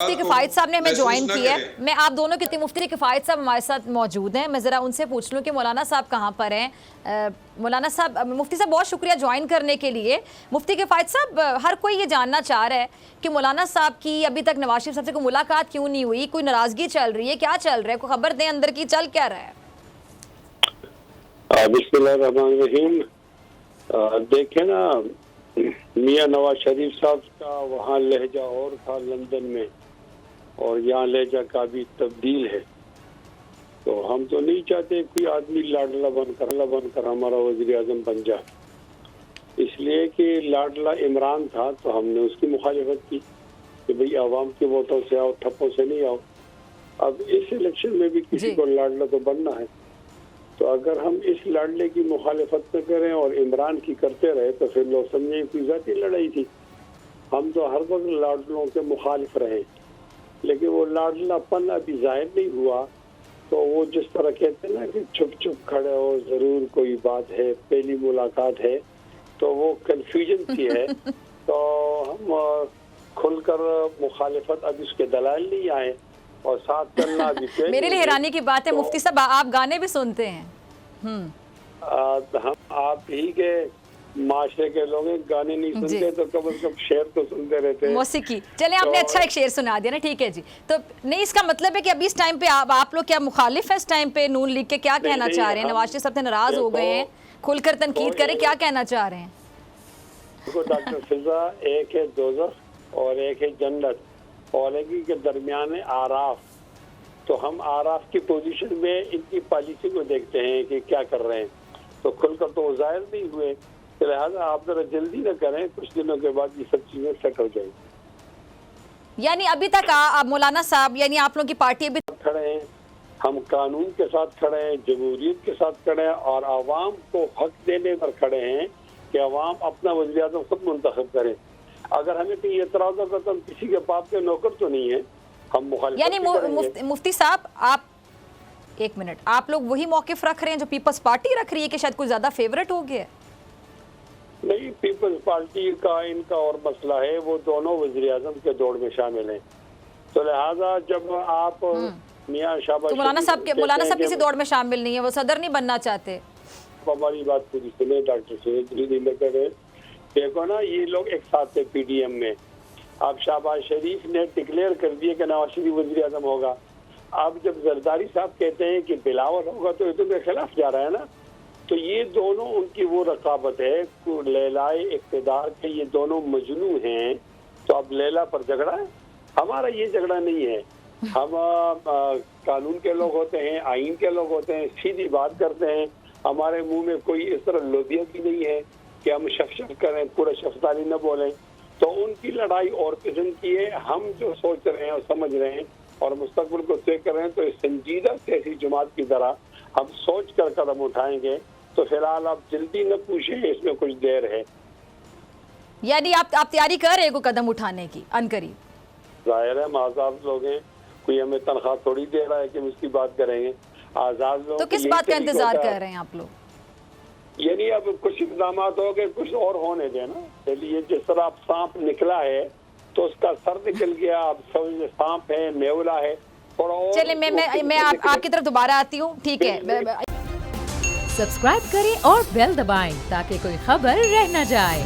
मुफ्ती किफ़ायत साहब ने हमें ज्वाइन किया है। मैं आप दोनों के मुफ्ती किफ़ायत साहब हमारे साथ मौजूद हैं। मैं ज़रा उनसे पूछ लूँ कि मौलाना साहब कहाँ पर हैं। मौलाना साहब, मुफ्ती साहब बहुत शुक्रिया ज्वाइन करने के लिए। मुफ्ती किफ़ायत साहब, हर कोई ये जानना चाह रहा है कि मौलाना साहब की अभी तक नवाज शरीफ साहब से कोई मुलाकात क्यों नहीं हुई, कोई नाराज़गी चल रही है, क्या चल रहा है, कोई खबर दें अंदर की, चल क्या रहा है? बिस्मिल्लाहिर्रहमानिर्रहीम। देखें ना, मियाँ नवाज शरीफ साहब का वहाँ लहजा और था लंदन में, और यहाँ लहजा का भी तब्दील है। तो हम तो नहीं चाहते कोई आदमी लाडला बनकर हमारा वज़ीर आज़म बन जाए। इसलिए कि लाडला इमरान था तो हमने उसकी मुखालिफत की कि भाई आवाम के वोटों से आओ, ठप्पों से नहीं आओ। अब इस इलेक्शन में भी किसी को लाडला तो बनना है, तो अगर हम इस लाडले की मुखालिफत न करें और इमरान की करते रहे तो फिर लोग समझें कोई ज़ाती लड़ाई थी। हम तो हर वक्त लाडलों के मुखालिफ रहे, लेकिन वो लाडलापन अभी जाहिर नहीं हुआ। तो वो जिस तरह कहते हैं ना कि चुप चुप खड़े हो, ज़रूर कोई बात है, पहली मुलाकात है, तो वो कन्फ्यूजन सी है। तो हम खुलकर मुखालिफत अब इसके दलाल नहीं आए और साथ चलना अभी मेरे लिए हैरानी की बात है। तो मुफ्ती साहब, आप गाने भी सुनते हैं? हम आप ही के माशरे के लोग गाने नहीं सुनते तो कब से कब शेर तो सुनते रहते हैं, मौसीकी। चले आपने अच्छा एक शेर सुना दिया ना, ठीक है जी। तो नहीं, इसका मतलब है कि अभी इस टाइम पे आप लोग क्या मुखालिफ हैं? इस टाइम पे नून लीग के क्या कहना चाह रहे हैं? नवाज शरीफ साहब से नाराज हो गए हैं, खुलकर तनकीद करें, क्या कहना चाह रहे हैं? डॉक्टर फिजा, एक है दोज़ख और एक है जन्नत, और एक के दरमियान है आराफ। तो हम आराफ की पोजीशन में इनकी पॉलिसी को देखते हैं कि क्या कर रहे हैं। तो खुलकर तो जाहिर नहीं हुए, लिहाजा आप जरा जल्दी न करें, कुछ दिनों के बाद ये सब चीजें सेट हो जाएंगी। यानी अभी तक मौलाना साहब, यानी आप लोगों की पार्टी अभी खड़े हैं, हम कानून के साथ खड़े हैं, जमहूरियत के साथ खड़े हैं और आवाम को हक देने पर खड़े हैं कि आवाम अपना वज़ीर आज़म खुद मुंतखब करें। अगर हमें कोई एतराज़ होगा तो हम किसी के बाप के नौकर तो नहीं है, हम मुखालिफत यानी मुफ्ती साहब, आप एक मिनट, आप लोग वही मौक़िफ़ रख रहे हैं जो पीपल्स पार्टी रख रही है कि शायद कुछ ज़्यादा फेवरेट हो गया? नहीं, पीपल्स पार्टी का इनका और मसला है, वो दोनों वज़ीर आज़म के दौड़ में शामिल हैं। तो लिहाजा जब आप मियाँ शाबाश, तो मौलाना साहब किसी दौड़ में शामिल नहीं है, वो सदर नहीं बनना चाहते। हमारी बात पूरी सुने डॉक्टर सुरेश, देखो ना, ये लोग एक साथ थे पीडीएम में। अब शहबाज शरीफ ने डिक्लेयर कर दिया कि नवाज शरीफ वज़ीर आज़म होगा। अब जब जरदारी साहब कहते हैं कि बिलावल होगा तो ये तो मेरे खिलाफ जा रहा है ना। तो ये दोनों उनकी वो रकाबत है, लैलाए इक़्तिदार के ये दोनों मजनू हैं। तो अब लैला पर झगड़ा है, हमारा ये झगड़ा नहीं है। हम कानून के लोग होते हैं, आइन के लोग होते हैं, सीधी बात करते हैं। हमारे मुंह में कोई इस तरह लोबिया भी नहीं है कि हम शफ करें, पूरा शफ्ताली न बोलें। तो उनकी लड़ाई और किस्म की है, हम जो सोच रहे हैं और समझ रहे हैं और मुस्तकबिल को तय कर रहे हैं, तो इस संजीदा सियासी जमात की तरह हम सोच कर कदम उठाएंगे। तो फिलहाल आप जल्दी न पूछें, इसमें कुछ देर है। यानी आप तैयारी कर रहे हैं कोई कदम उठाने की अनकरीब? जाहिर है, हम आज़ाद लोग हैं, कोई हमें तनख्वाह थोड़ी दे रहा है कि हम उसकी बात करेंगे। आज़ाद लोग तो किस बात का इंतजार कर रहे हैं आप लोग? यानी अब कुछ इक़दाम हो गए, कुछ और होने देना। चलिए, जिस तरह अब सांप निकला है तो उसका सर निकल गया, अब सांप है, मेवला है। चलिए, मैं आपकी तरफ दोबारा आती हूँ, ठीक है। सब्सक्राइब करें और बेल दबाएं ताकि कोई खबर रह न जाए।